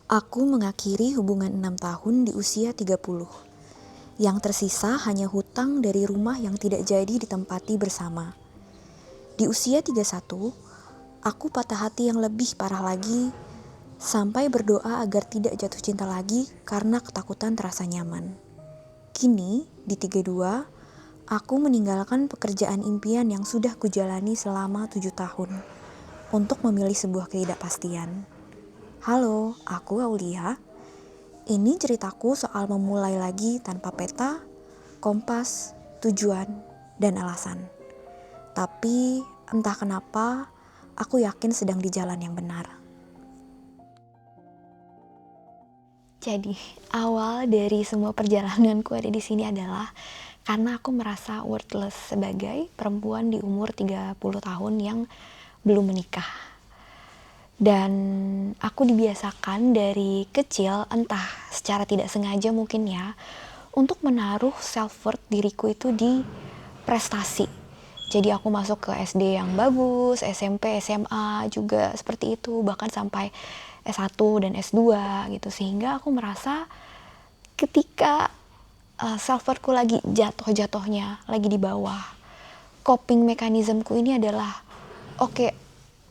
Aku mengakhiri hubungan 6 tahun di usia 30. Yang tersisa hanya hutang dari rumah yang tidak jadi ditempati bersama. Di usia 31, aku patah hati yang lebih parah lagi, sampai berdoa agar tidak jatuh cinta lagi karena ketakutan terasa nyaman. Kini, di 32, aku meninggalkan pekerjaan impian yang sudah kujalani selama 7 tahun untuk memilih sebuah ketidakpastian. Halo, aku Aulia. Ini ceritaku soal memulai lagi tanpa peta, kompas, tujuan, dan alasan. Tapi entah kenapa, aku yakin sedang di jalan yang benar. Jadi, awal dari semua perjalananku ada di sini adalah karena aku merasa worthless sebagai perempuan di umur 30 tahun yang belum menikah. Dan aku dibiasakan dari kecil, entah secara tidak sengaja mungkin ya, untuk menaruh self-worth diriku itu di prestasi. Jadi aku masuk ke SD yang bagus, SMP, SMA juga seperti itu, bahkan sampai S1 dan S2 gitu. Sehingga aku merasa ketika self-worthku lagi jatuh-jatuhnya, lagi di bawah, coping mekanismku ini adalah oke,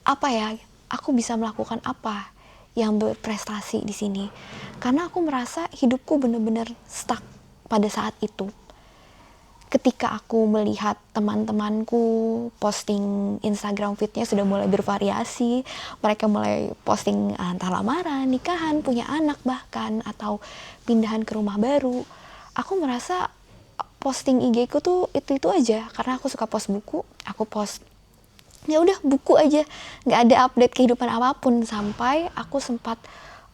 apa ya, aku bisa melakukan apa yang berprestasi di sini, karena aku merasa hidupku benar-benar stuck pada saat itu. Ketika aku melihat teman-temanku posting Instagram feed-nya sudah mulai bervariasi, mereka mulai posting entah lamaran, nikahan, punya anak bahkan, atau pindahan ke rumah baru, aku merasa posting IG ku tuh itu aja, karena aku suka post buku, aku post ya udah buku aja, nggak ada update kehidupan apapun, sampai aku sempat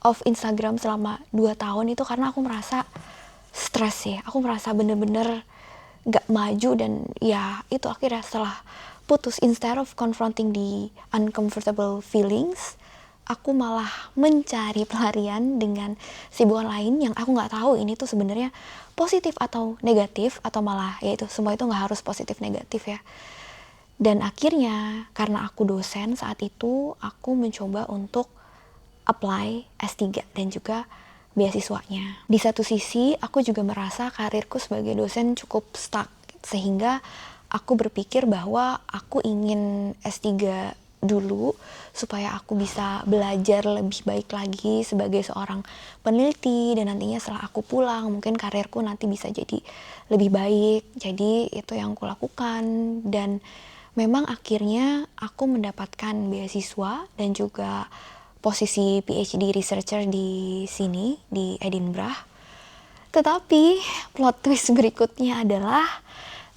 off Instagram selama 2 tahun itu karena aku merasa stres sih, aku merasa bener-bener nggak maju. Dan ya itu akhirnya setelah putus, instead of confronting the uncomfortable feelings, aku malah mencari pelarian dengan kesibukan lain yang aku nggak tahu ini tuh sebenarnya positif atau negatif, atau malah ya itu semua itu nggak harus positif negatif ya. Dan akhirnya karena aku dosen saat itu, aku mencoba untuk apply S3 dan juga beasiswanya. Di satu sisi aku juga merasa karirku sebagai dosen cukup stuck, sehingga aku berpikir bahwa aku ingin S3 dulu supaya aku bisa belajar lebih baik lagi sebagai seorang peneliti, dan nantinya setelah aku pulang mungkin karirku nanti bisa jadi lebih baik. Jadi itu yang aku lakukan, dan memang akhirnya aku mendapatkan beasiswa dan juga posisi PhD researcher di sini, di Edinburgh. Tetapi plot twist berikutnya adalah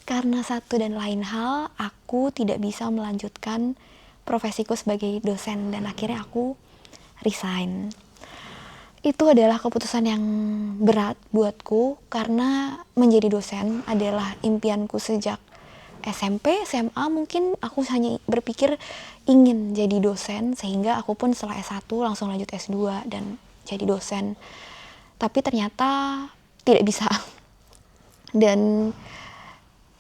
karena satu dan lain hal, aku tidak bisa melanjutkan profesiku sebagai dosen, dan akhirnya aku resign. Itu adalah keputusan yang berat buatku, karena menjadi dosen adalah impianku sejak SMP, SMA. Mungkin aku hanya berpikir ingin jadi dosen, sehingga aku pun setelah S1 langsung lanjut S2 dan jadi dosen. Tapi ternyata tidak bisa. Dan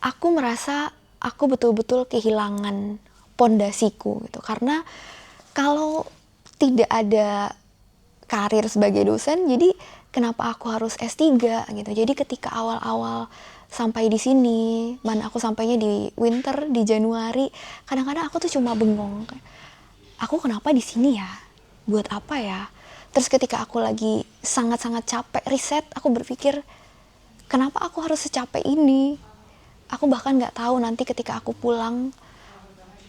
aku merasa aku betul-betul kehilangan pondasiku gitu. Karena kalau tidak ada karir sebagai dosen, jadi kenapa aku harus S3 gitu. Jadi ketika awal-awal sampai di sini, mana aku sampainya di winter, di Januari, kadang-kadang aku tuh cuma bengong. Aku kenapa di sini ya? Buat apa ya? Terus ketika aku lagi sangat-sangat capek riset, aku berpikir, kenapa aku harus secapek ini? Aku bahkan nggak tahu nanti ketika aku pulang,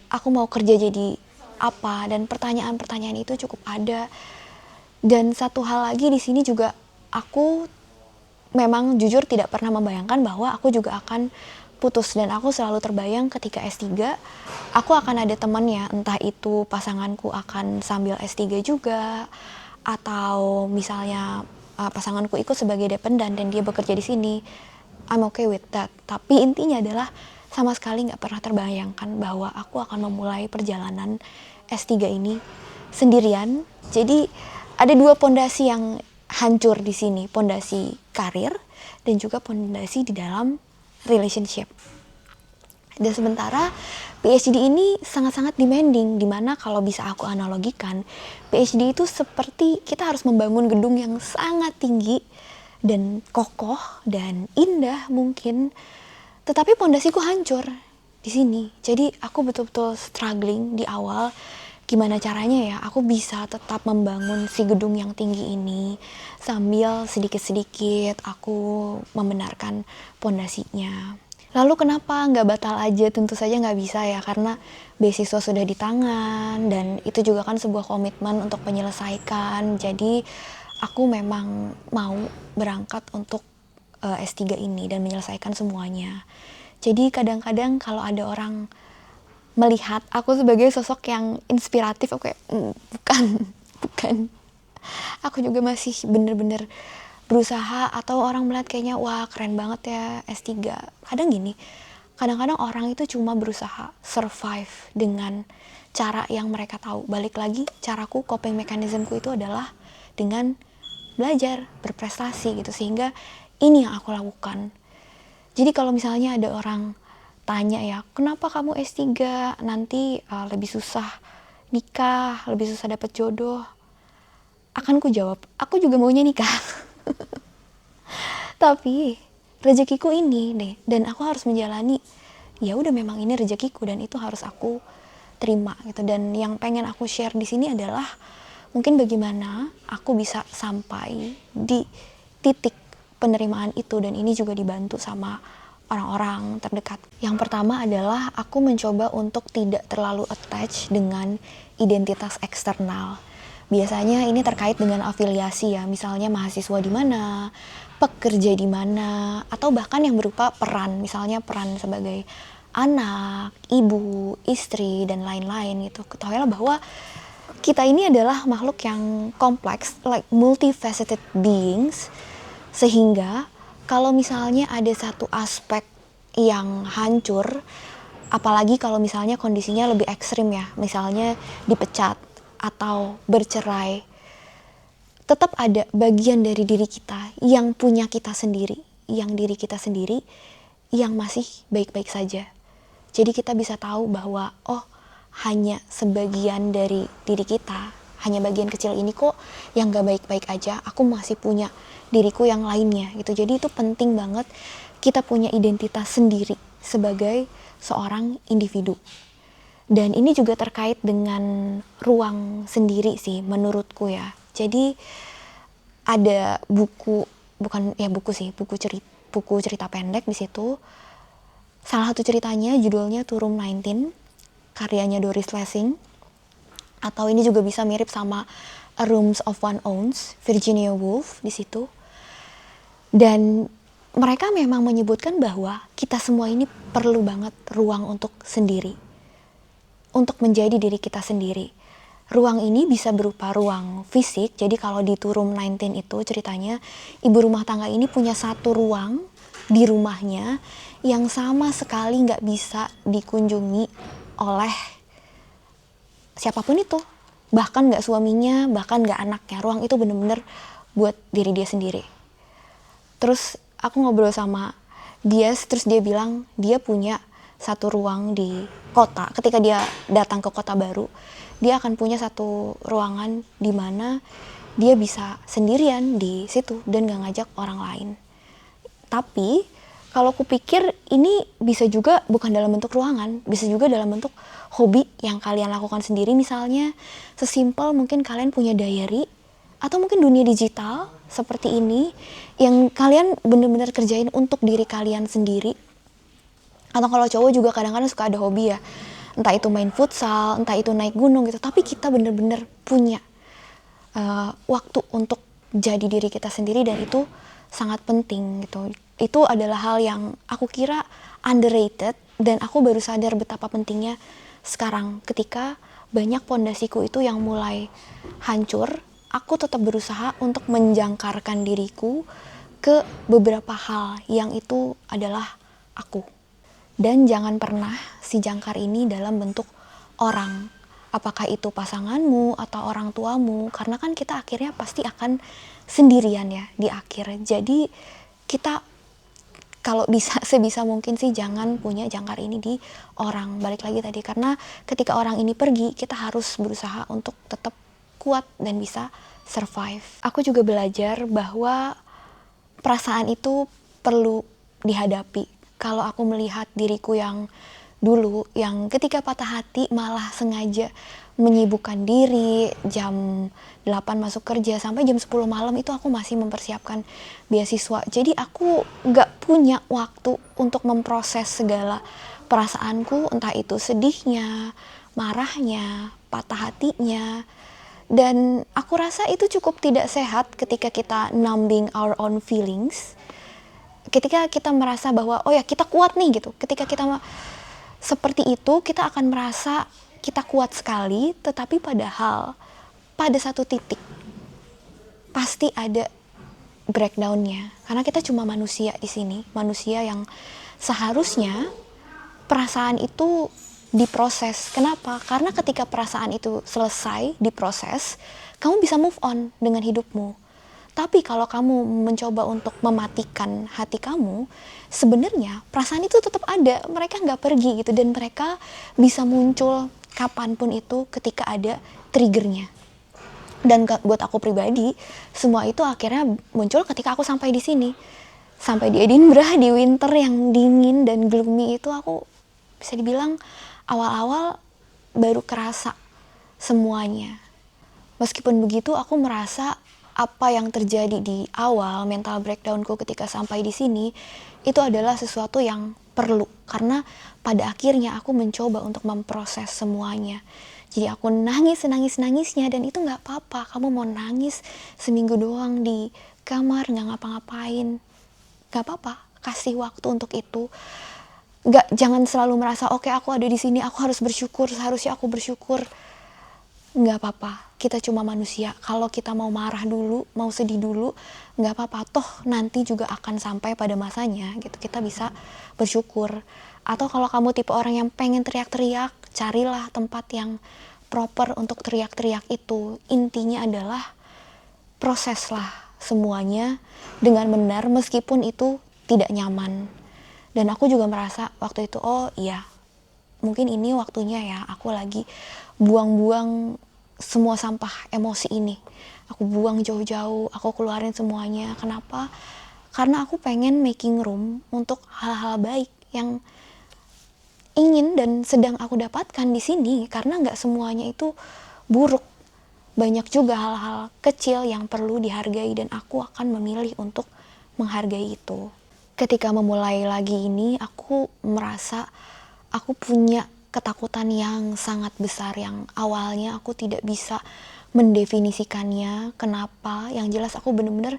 aku mau kerja jadi apa, dan pertanyaan-pertanyaan itu cukup ada. Dan satu hal lagi di sini juga, aku memang jujur tidak pernah membayangkan bahwa aku juga akan putus, dan aku selalu terbayang ketika S3 aku akan ada temannya, entah itu pasanganku akan sambil S3 juga, atau misalnya pasanganku ikut sebagai dependent dan dia bekerja di sini. I'm okay with that. Tapi intinya adalah sama sekali nggak pernah terbayangkan bahwa aku akan memulai perjalanan S3 ini sendirian. Jadi ada dua pondasi yang hancur di sini, pondasi karir dan juga pondasi di dalam relationship. Dan sementara PhD ini sangat-sangat demanding, dimana kalau bisa aku analogikan, PhD itu seperti kita harus membangun gedung yang sangat tinggi dan kokoh dan indah mungkin, tetapi pondasiku hancur di sini. Jadi aku betul-betul struggling di awal, gimana caranya ya aku bisa tetap membangun si gedung yang tinggi ini sambil sedikit-sedikit aku membenarkan pondasinya. Lalu kenapa nggak batal aja? Tentu saja nggak bisa ya, karena beasiswa sudah di tangan dan itu juga kan sebuah komitmen untuk menyelesaikan. Jadi aku memang mau berangkat untuk S3 ini dan menyelesaikan semuanya. Jadi kadang-kadang kalau ada orang melihat aku sebagai sosok yang inspiratif, aku kayak bukan, bukan. Aku juga masih bener-bener berusaha, atau orang melihat kayaknya wah keren banget ya S3. Kadang gini, kadang-kadang orang itu cuma berusaha survive dengan cara yang mereka tahu. Balik lagi, caraku, coping mechanismku itu adalah dengan belajar, berprestasi gitu, sehingga ini yang aku lakukan. Jadi kalau misalnya ada orang tanya ya, kenapa kamu S3, nanti lebih susah nikah, lebih susah dapet jodoh, akan ku jawab, aku juga maunya nikah. Tapi rezekiku ini deh, dan aku harus menjalani. Ya udah, memang ini rezekiku dan itu harus aku terima gitu. Dan yang pengen aku share di sini adalah mungkin bagaimana aku bisa sampai di titik penerimaan itu, dan ini juga dibantu sama orang-orang terdekat. Yang pertama adalah aku mencoba untuk tidak terlalu attach dengan identitas eksternal. Biasanya ini terkait dengan afiliasi ya, misalnya mahasiswa di mana, pekerja di mana, atau bahkan yang berupa peran, misalnya peran sebagai anak, ibu, istri, dan lain-lain gitu. Ketahuilah bahwa kita ini adalah makhluk yang kompleks, like multifaceted beings, sehingga kalau misalnya ada satu aspek yang hancur, apalagi kalau misalnya kondisinya lebih ekstrim ya, misalnya dipecat atau bercerai, tetap ada bagian dari diri kita yang punya kita sendiri, yang diri kita sendiri yang masih baik-baik saja. Jadi kita bisa tahu bahwa oh, hanya sebagian dari diri kita, hanya bagian kecil ini kok yang gak baik-baik aja, aku masih punya diriku yang lainnya gitu. Jadi itu penting banget kita punya identitas sendiri sebagai seorang individu. Dan ini juga terkait dengan ruang sendiri sih menurutku ya. Jadi ada buku, bukan ya buku sih, buku cerita pendek di situ. Salah satu ceritanya judulnya To Room 19, karyanya Doris Lessing. Atau ini juga bisa mirip sama A Rooms of One Owns, Virginia Woolf di situ. Dan mereka memang menyebutkan bahwa kita semua ini perlu banget ruang untuk sendiri, untuk menjadi diri kita sendiri. Ruang ini bisa berupa ruang fisik. Jadi kalau di To Room 19 itu ceritanya, ibu rumah tangga ini punya satu ruang di rumahnya yang sama sekali nggak bisa dikunjungi oleh siapapun itu. Bahkan nggak suaminya, bahkan nggak anaknya. Ruang itu bener-bener buat diri dia sendiri. Terus aku ngobrol sama dia, terus dia bilang dia punya satu ruang di kota. Ketika dia datang ke kota baru, dia akan punya satu ruangan di mana dia bisa sendirian di situ dan gak ngajak orang lain. Tapi kalau aku pikir ini bisa juga bukan dalam bentuk ruangan, bisa juga dalam bentuk hobi yang kalian lakukan sendiri. Misalnya sesimpel mungkin kalian punya diary, atau mungkin dunia digital seperti ini yang kalian benar-benar kerjain untuk diri kalian sendiri. Atau kalau cowok juga kadang-kadang suka ada hobi ya, entah itu main futsal, entah itu naik gunung gitu, tapi kita benar-benar punya waktu untuk jadi diri kita sendiri, dan itu sangat penting gitu. Itu adalah hal yang aku kira underrated, dan aku baru sadar betapa pentingnya sekarang ketika banyak pondasiku itu yang mulai hancur. Aku tetap berusaha untuk menjangkarkan diriku ke beberapa hal yang itu adalah aku. Dan jangan pernah si jangkar ini dalam bentuk orang. Apakah itu pasanganmu atau orang tuamu. Karena kan kita akhirnya pasti akan sendirian ya di akhir. Jadi kita kalau bisa sebisa mungkin sih jangan punya jangkar ini di orang. Balik lagi tadi, karena ketika orang ini pergi, kita harus berusaha untuk tetap kuat dan bisa survive. Aku juga belajar bahwa perasaan itu perlu dihadapi. Kalau aku melihat diriku yang dulu, yang ketika patah hati malah sengaja menyibukkan diri, jam 8 masuk kerja sampai jam 10 malam itu aku masih mempersiapkan beasiswa. Jadi aku gak punya waktu untuk memproses segala perasaanku, entah itu sedihnya, marahnya, patah hatinya. Dan aku rasa itu cukup tidak sehat ketika kita numbing our own feelings. Ketika kita merasa bahwa oh ya kita kuat nih gitu. Ketika kita seperti itu, kita akan merasa kita kuat sekali, tetapi padahal pada satu titik pasti ada breakdown-nya. Karena kita cuma manusia di sini, manusia yang seharusnya perasaan itu diproses. Kenapa? Karena ketika perasaan itu selesai diproses, kamu bisa move on dengan hidupmu. Tapi kalau kamu mencoba untuk mematikan hati kamu, sebenarnya perasaan itu tetap ada, mereka nggak pergi gitu, dan mereka bisa muncul kapanpun itu ketika ada triggernya. Dan buat aku pribadi, semua itu akhirnya muncul ketika aku sampai di sini. Sampai di Edinburgh, di winter yang dingin dan gloomy itu, aku bisa dibilang awal-awal baru kerasa semuanya. Meskipun begitu, aku merasa apa yang terjadi di awal mental breakdownku ketika sampai di sini itu adalah sesuatu yang perlu, karena pada akhirnya aku mencoba untuk memproses semuanya. Jadi aku nangis-nangisnya, dan itu nggak apa-apa. Kamu mau nangis seminggu doang di kamar nggak ngapa-ngapain, nggak apa-apa. Kasih waktu untuk itu. Jangan selalu merasa oke, aku ada di sini, aku harus bersyukur, seharusnya aku bersyukur. Nggak apa-apa, kita cuma manusia. Kalau kita mau marah dulu, mau sedih dulu, nggak apa-apa. Toh nanti juga akan sampai pada masanya gitu, kita bisa bersyukur. Atau kalau kamu tipe orang yang pengen teriak-teriak, carilah tempat yang proper untuk teriak-teriak itu. Intinya adalah proseslah semuanya dengan benar, meskipun itu tidak nyaman. Dan aku juga merasa waktu itu, oh iya, mungkin ini waktunya ya aku lagi buang-buang semua sampah emosi ini. Aku buang jauh-jauh, aku keluarin semuanya. Kenapa? Karena aku pengen making room untuk hal-hal baik yang ingin dan sedang aku dapatkan di sini. Karena nggak semuanya itu buruk. Banyak juga hal-hal kecil yang perlu dihargai, dan aku akan memilih untuk menghargai itu. Ketika memulai lagi ini, aku merasa aku punya ketakutan yang sangat besar, yang awalnya aku tidak bisa mendefinisikannya. Kenapa? Yang jelas aku benar-benar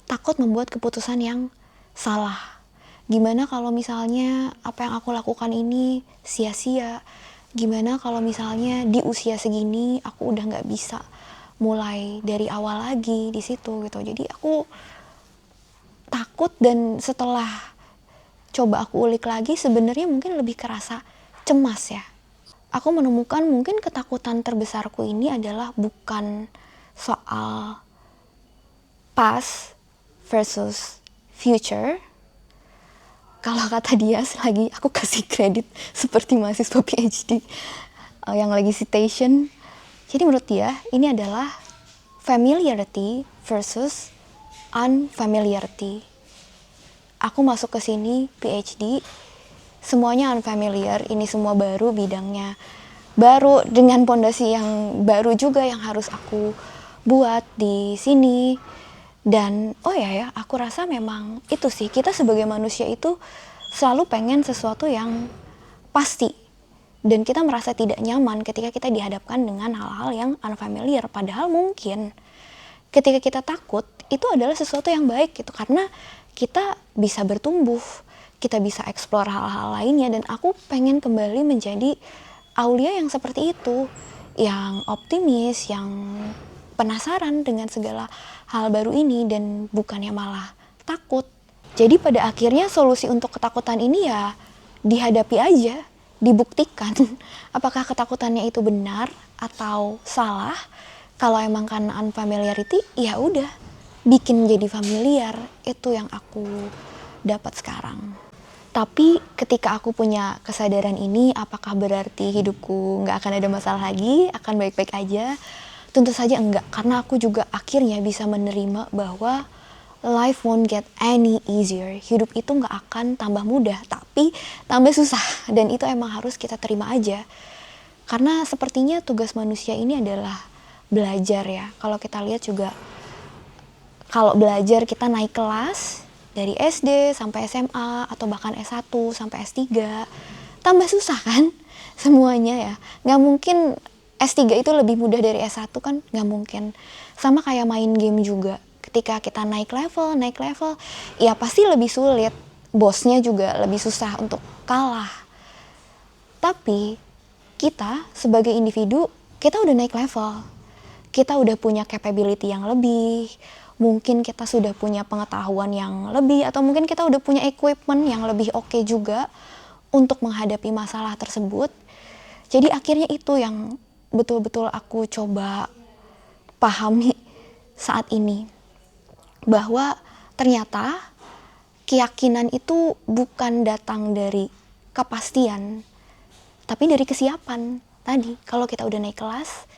takut membuat keputusan yang salah. Gimana kalau misalnya apa yang aku lakukan ini sia-sia? Gimana kalau misalnya di usia segini aku udah nggak bisa mulai dari awal lagi di situ gitu. Jadi aku takut, dan setelah coba aku ulik lagi, sebenarnya mungkin lebih kerasa cemas ya. Aku menemukan mungkin ketakutan terbesarku ini adalah bukan soal past versus future. Kalau kata dia lagi, aku kasih kredit seperti mahasiswa PhD yang lagi citation. Jadi menurut dia ini adalah familiarity versus unfamiliarity. Aku masuk ke sini PhD, semuanya unfamiliar, ini semua baru, bidangnya baru, dengan pondasi yang baru juga yang harus aku buat di sini. Dan oh ya, aku rasa memang itu sih, kita sebagai manusia itu selalu pengen sesuatu yang pasti. Dan kita merasa tidak nyaman ketika kita dihadapkan dengan hal-hal yang unfamiliar. Padahal mungkin ketika kita takut, itu adalah sesuatu yang baik gitu. Karena kita bisa bertumbuh, kita bisa eksplor hal-hal lainnya. Dan aku pengen kembali menjadi Aulia yang seperti itu, yang optimis, yang penasaran dengan segala hal baru ini, dan bukannya malah takut. Jadi pada akhirnya solusi untuk ketakutan ini ya dihadapi aja, dibuktikan apakah ketakutannya itu benar atau salah. Kalau emang karena unfamiliarity, ya udah bikin jadi familiar. Itu yang aku dapat sekarang. Tapi ketika aku punya kesadaran ini, apakah berarti hidupku nggak akan ada masalah lagi, akan baik-baik aja? Tentu saja enggak, karena aku juga akhirnya bisa menerima bahwa life won't get any easier. Hidup itu nggak akan tambah mudah, tapi tambah susah. Dan itu emang harus kita terima aja. Karena sepertinya tugas manusia ini adalah belajar ya. Kalau kita lihat juga, kalau belajar kita naik kelas, dari SD sampai SMA atau bahkan S1 sampai S3, tambah susah kan semuanya ya. Nggak mungkin S3 itu lebih mudah dari S1 kan, nggak mungkin. Sama kayak main game juga, ketika kita naik level, ya pasti lebih sulit. Bosnya juga lebih susah untuk kalah. Tapi kita sebagai individu, kita udah naik level. Kita udah punya capability yang lebih, mungkin kita sudah punya pengetahuan yang lebih, atau mungkin kita udah punya equipment yang lebih oke juga untuk menghadapi masalah tersebut. Jadi akhirnya itu yang betul-betul aku coba pahami saat ini, bahwa ternyata keyakinan itu bukan datang dari kepastian, tapi dari kesiapan. Tadi kalau kita udah naik kelas,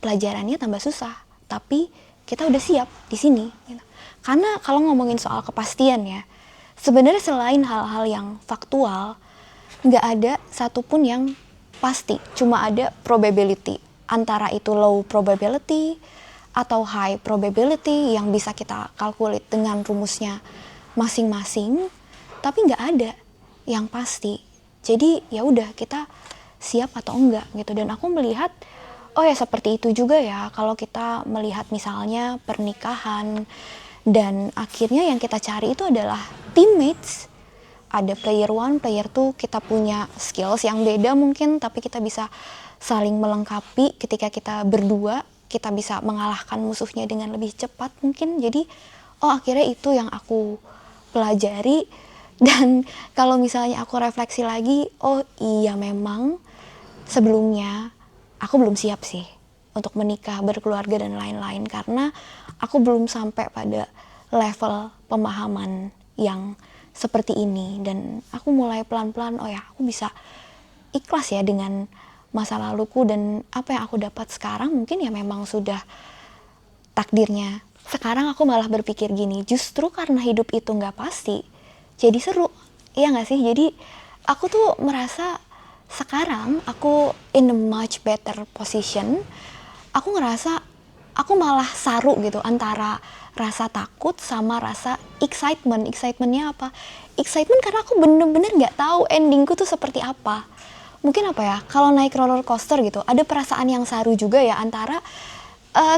pelajarannya tambah susah, tapi kita udah siap di sini gitu. Karena kalau ngomongin soal kepastian ya, sebenarnya selain hal-hal yang faktual, nggak ada satupun yang pasti, cuma ada probability. Antara itu low probability atau high probability yang bisa kita calculate dengan rumusnya masing-masing, tapi nggak ada yang pasti. Jadi ya udah, kita siap atau enggak gitu. Dan aku melihat, oh ya seperti itu juga ya kalau kita melihat misalnya pernikahan, dan akhirnya yang kita cari itu adalah teammates. Ada player one, player two, kita punya skills yang beda mungkin, tapi kita bisa saling melengkapi. Ketika kita berdua, kita bisa mengalahkan musuhnya dengan lebih cepat mungkin. Jadi oh akhirnya itu yang aku pelajari. Dan kalau misalnya aku refleksi lagi, oh iya memang sebelumnya aku belum siap sih untuk menikah, berkeluarga dan lain-lain, karena aku belum sampai pada level pemahaman yang seperti ini. Dan aku mulai pelan-pelan, oh ya aku bisa ikhlas ya dengan masa laluku, dan apa yang aku dapat sekarang mungkin ya memang sudah takdirnya. Sekarang aku malah berpikir gini, justru karena hidup itu nggak pasti, jadi seru, iya nggak sih? Jadi aku tuh merasa sekarang aku in a much better position. Aku ngerasa aku malah saru gitu antara rasa takut sama rasa excitement. Excitementnya apa? Excitement karena aku bener-bener nggak tahu endingku tuh seperti apa. Mungkin apa ya, kalau naik roller coaster gitu, ada perasaan yang saru juga ya, antara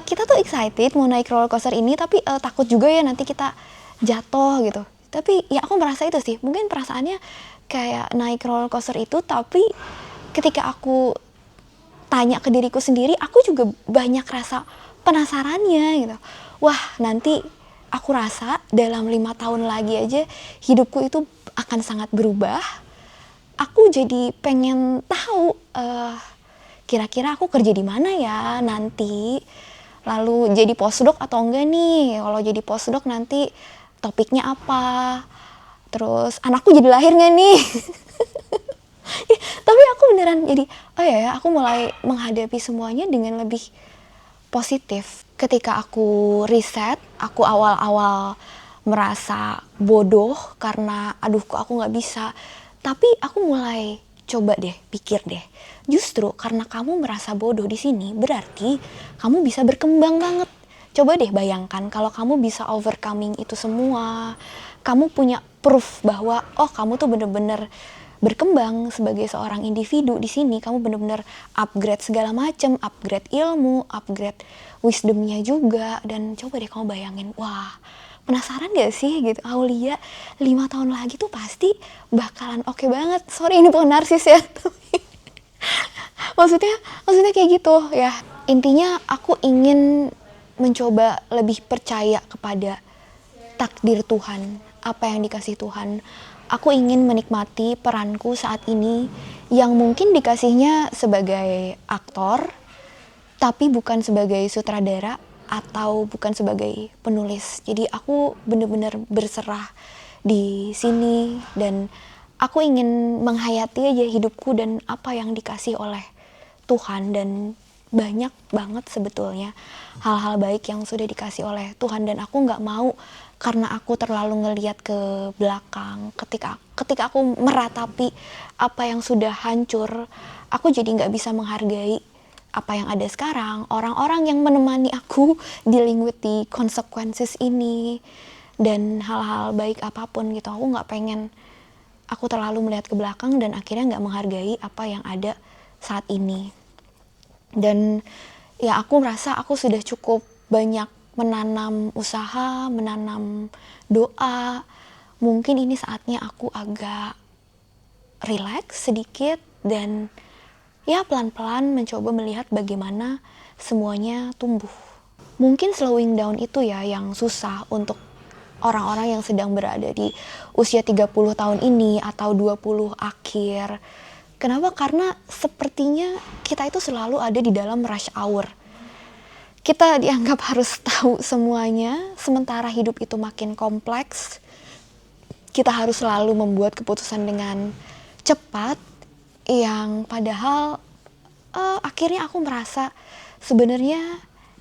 kita tuh excited mau naik roller coaster ini, tapi takut juga ya nanti kita jatuh gitu. Tapi ya aku merasa itu sih, mungkin perasaannya kayak naik roller coaster itu, tapi ketika aku tanya ke diriku sendiri, aku juga banyak rasa penasarannya gitu. Wah nanti aku rasa dalam 5 tahun lagi aja hidupku itu akan sangat berubah. Aku jadi pengen tahu kira-kira aku kerja di mana ya nanti. Lalu jadi postdoc atau enggak nih? Kalau jadi postdoc nanti topiknya apa? Terus anakku jadi lahir nggak nih? Tapi aku beneran jadi, oh ya, aku mulai menghadapi semuanya dengan lebih positif. Ketika aku riset, aku awal-awal merasa bodoh karena aduh kok aku nggak bisa. Tapi aku mulai coba deh, pikir deh. Justru karena kamu merasa bodoh di sini, berarti kamu bisa berkembang banget. Coba deh bayangkan kalau kamu bisa overcoming itu semua. Kamu punya proof bahwa oh kamu tuh bener-bener berkembang sebagai seorang individu di sini. Kamu bener-bener upgrade segala macam, upgrade ilmu, upgrade wisdomnya juga. Dan coba deh kamu bayangin, wah penasaran gak sih gitu, Aulia 5 tahun lagi tuh pasti bakalan oke banget. Sorry ini bukan narsis ya, maksudnya kayak gitu ya. Intinya aku ingin mencoba lebih percaya kepada takdir Tuhan, apa yang dikasih Tuhan. Aku ingin menikmati peranku saat ini yang mungkin dikasihnya sebagai aktor, tapi bukan sebagai sutradara atau bukan sebagai penulis. Jadi aku benar-benar berserah di sini, dan aku ingin menghayati aja hidupku dan apa yang dikasih oleh Tuhan. Dan banyak banget sebetulnya hal-hal baik yang sudah dikasih oleh Tuhan, dan aku nggak mau karena aku terlalu ngelihat ke belakang. Ketika aku meratapi apa yang sudah hancur, aku jadi nggak bisa menghargai apa yang ada sekarang, orang-orang yang menemani aku dealing with the consequences ini, dan hal-hal baik apapun gitu. Aku nggak pengen aku terlalu melihat ke belakang dan akhirnya nggak menghargai apa yang ada saat ini. Dan ya aku merasa aku sudah cukup banyak menanam usaha, menanam doa. Mungkin ini saatnya aku agak relax sedikit dan ya pelan-pelan mencoba melihat bagaimana semuanya tumbuh. Mungkin slowing down itu ya yang susah untuk orang-orang yang sedang berada di usia 30 tahun ini atau 20 akhir. Kenapa? Karena sepertinya kita itu selalu ada di dalam rush hour. Kita dianggap harus tahu semuanya, sementara hidup itu makin kompleks. Kita harus selalu membuat keputusan dengan cepat, yang padahal akhirnya aku merasa sebenarnya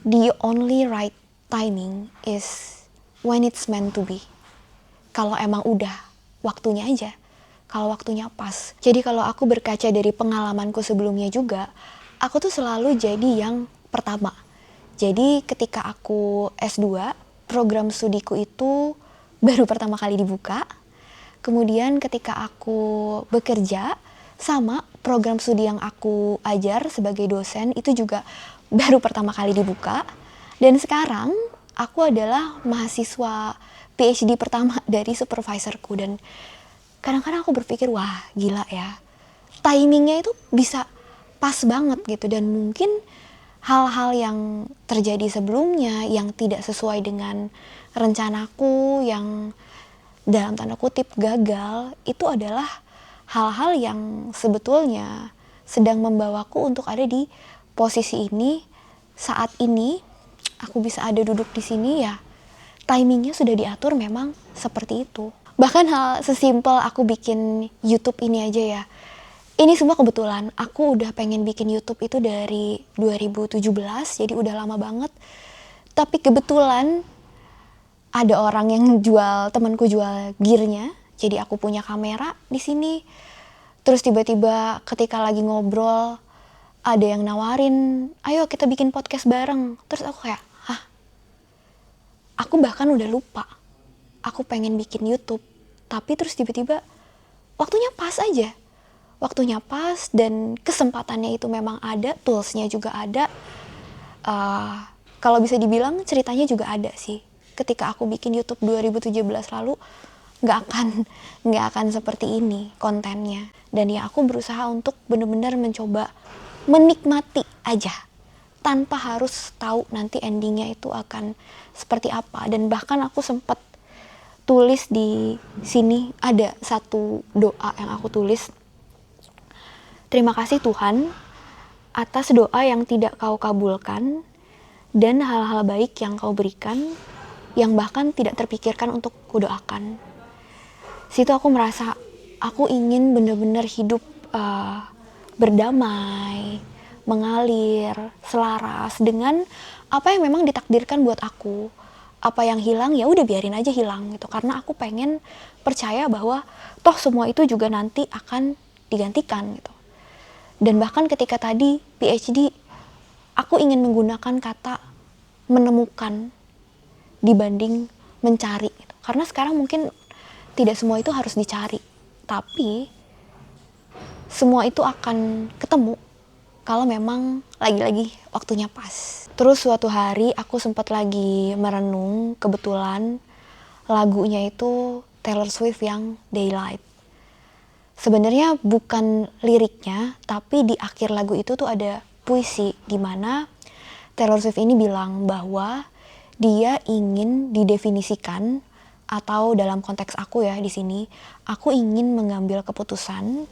the only right timing is when it's meant to be. Kalau emang udah waktunya aja, kalau waktunya pas. Jadi kalau aku berkaca dari pengalamanku sebelumnya juga, aku tuh selalu jadi yang pertama. Jadi ketika aku S2, program studiku itu baru pertama kali dibuka. Kemudian ketika aku bekerja, sama program studi yang aku ajar sebagai dosen itu juga baru pertama kali dibuka. Dan sekarang aku adalah mahasiswa PhD pertama dari supervisorku, dan kadang-kadang aku berpikir, wah gila ya, timingnya itu bisa pas banget gitu. Dan mungkin hal-hal yang terjadi sebelumnya yang tidak sesuai dengan rencanaku, yang dalam tanda kutip gagal, itu adalah hal-hal yang sebetulnya sedang membawaku untuk ada di posisi ini. Saat ini aku bisa ada duduk di sini, ya timingnya sudah diatur memang seperti itu. Bahkan hal sesimpel aku bikin YouTube ini aja ya, ini semua kebetulan. Aku udah pengen bikin YouTube itu dari 2017, jadi udah lama banget. Tapi kebetulan ada orang yang temanku jual gearnya, jadi aku punya kamera di sini. Terus tiba-tiba ketika lagi ngobrol, ada yang nawarin, ayo kita bikin podcast bareng. Terus aku kayak, hah? Aku bahkan udah lupa, aku pengen bikin YouTube. Tapi terus tiba-tiba waktunya pas aja. Waktunya pas dan kesempatannya itu memang ada, toolsnya juga ada. Kalau bisa dibilang ceritanya juga ada sih. Ketika aku bikin YouTube 2017 lalu, nggak akan seperti ini kontennya. Dan ya aku berusaha untuk benar-benar mencoba menikmati aja, tanpa harus tahu nanti endingnya itu akan seperti apa. Dan bahkan aku sempat tulis di sini, ada satu doa yang aku tulis. Terima kasih Tuhan atas doa yang tidak kau kabulkan dan hal-hal baik yang kau berikan yang bahkan tidak terpikirkan untuk kudoakan. Situ aku merasa aku ingin benar-benar hidup berdamai, mengalir, selaras dengan apa yang memang ditakdirkan buat aku. Apa yang hilang ya udah biarin aja hilang gitu, karena aku pengen percaya bahwa toh semua itu juga nanti akan digantikan gitu. Dan bahkan ketika tadi PhD, aku ingin menggunakan kata menemukan dibanding mencari gitu. Karena sekarang mungkin tidak semua itu harus dicari, tapi semua itu akan ketemu kalau memang lagi-lagi waktunya pas. Terus suatu hari aku sempat lagi merenung, kebetulan lagunya itu Taylor Swift yang Daylight. Sebenarnya bukan liriknya, tapi di akhir lagu itu tuh ada puisi di mana Taylor Swift ini bilang bahwa dia ingin didefinisikan, atau dalam konteks aku ya di sini, aku ingin mengambil keputusan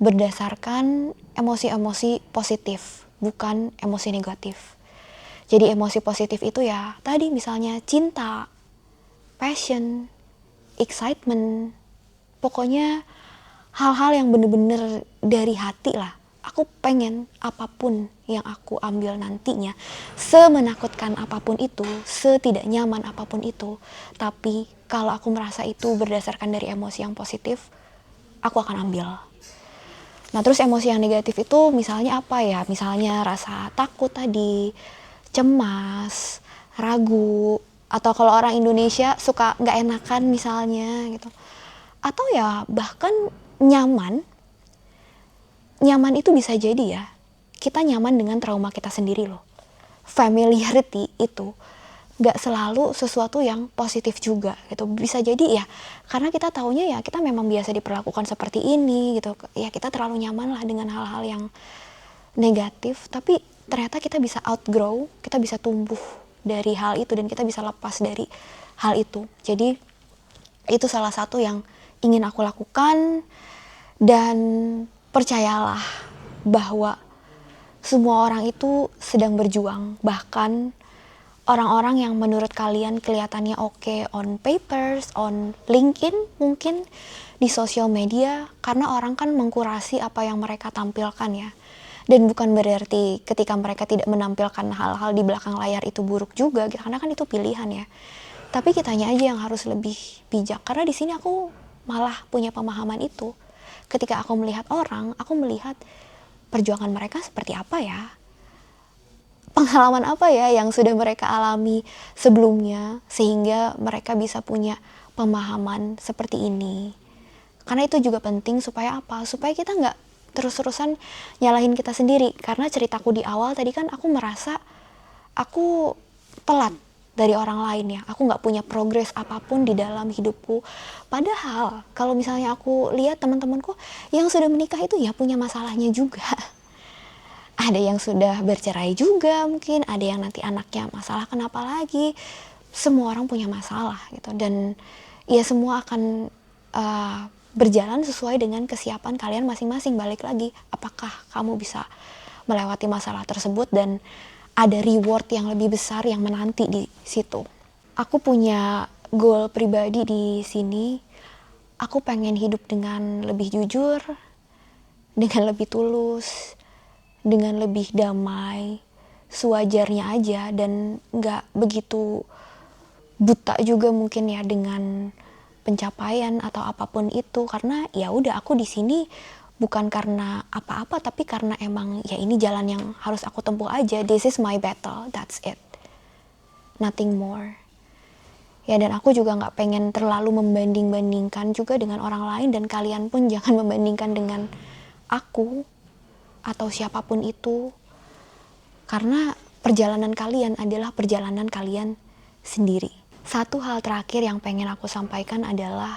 berdasarkan emosi-emosi positif, bukan emosi negatif. Jadi emosi positif itu ya tadi misalnya cinta, passion, excitement, pokoknya hal-hal yang bener-bener dari hati lah. Aku pengen apapun yang aku ambil nantinya, semenakutkan apapun itu, setidak nyaman apapun itu, tapi kalau aku merasa itu berdasarkan dari emosi yang positif, aku akan ambil. Nah terus emosi yang negatif itu misalnya apa ya? Misalnya rasa takut tadi, cemas, ragu, atau kalau orang Indonesia suka nggak enakan misalnya gitu. Atau ya bahkan nyaman itu bisa jadi ya, kita nyaman dengan trauma kita sendiri loh. Familiarity itu gak selalu sesuatu yang positif juga gitu. Bisa jadi ya, karena kita taunya ya kita memang biasa diperlakukan seperti ini gitu. Ya kita terlalu nyaman lah dengan hal-hal yang negatif, tapi ternyata kita bisa outgrow, kita bisa tumbuh dari hal itu dan kita bisa lepas dari hal itu. Jadi itu salah satu yang ingin aku lakukan. Dan percayalah bahwa semua orang itu sedang berjuang. Bahkan orang-orang yang menurut kalian kelihatannya oke on papers, on LinkedIn mungkin, di sosial media, karena orang kan mengkurasi apa yang mereka tampilkan ya. Dan bukan berarti ketika mereka tidak menampilkan hal-hal di belakang layar itu buruk juga gitu, karena kan itu pilihan ya. Tapi kitanya aja yang harus lebih bijak, karena di sini aku malah punya pemahaman itu. Ketika aku melihat orang, aku melihat perjuangan mereka seperti apa ya, pengalaman apa ya yang sudah mereka alami sebelumnya, sehingga mereka bisa punya pemahaman seperti ini. Karena itu juga penting supaya apa? Supaya kita nggak terus-terusan nyalahin kita sendiri. Karena ceritaku di awal tadi kan aku merasa aku telat dari orang lain ya, aku nggak punya progres apapun di dalam hidupku. Padahal kalau misalnya aku lihat teman-temanku yang sudah menikah itu ya punya masalahnya juga. Ada yang sudah bercerai juga mungkin, ada yang nanti anaknya masalah kenapa lagi. Semua orang punya masalah gitu, dan ya semua akan berjalan sesuai dengan kesiapan kalian masing-masing. Balik lagi, apakah kamu bisa melewati masalah tersebut dan ada reward yang lebih besar yang menanti di situ. Aku punya goal pribadi di sini. Aku pengen hidup dengan lebih jujur, dengan lebih tulus, dengan lebih damai, sewajarnya aja, dan nggak begitu buta juga mungkin ya dengan pencapaian atau apapun itu. Karena ya udah, aku di sini bukan karena apa-apa, tapi karena emang ya ini jalan yang harus aku tempuh aja. This is my battle, that's it, nothing more ya. Dan aku juga nggak pengen terlalu membanding-bandingkan juga dengan orang lain, dan kalian pun jangan membandingkan dengan aku atau siapapun itu, karena perjalanan kalian adalah perjalanan kalian sendiri. Satu hal terakhir yang pengen aku sampaikan adalah,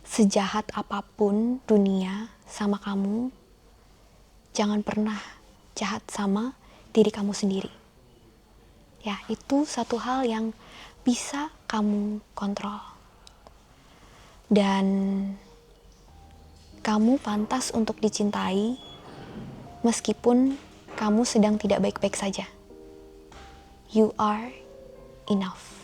sejahat apapun dunia sama kamu, jangan pernah jahat sama diri kamu sendiri. Ya, itu satu hal yang bisa kamu kontrol. Dan kamu pantas untuk dicintai meskipun kamu sedang tidak baik-baik saja. You are enough.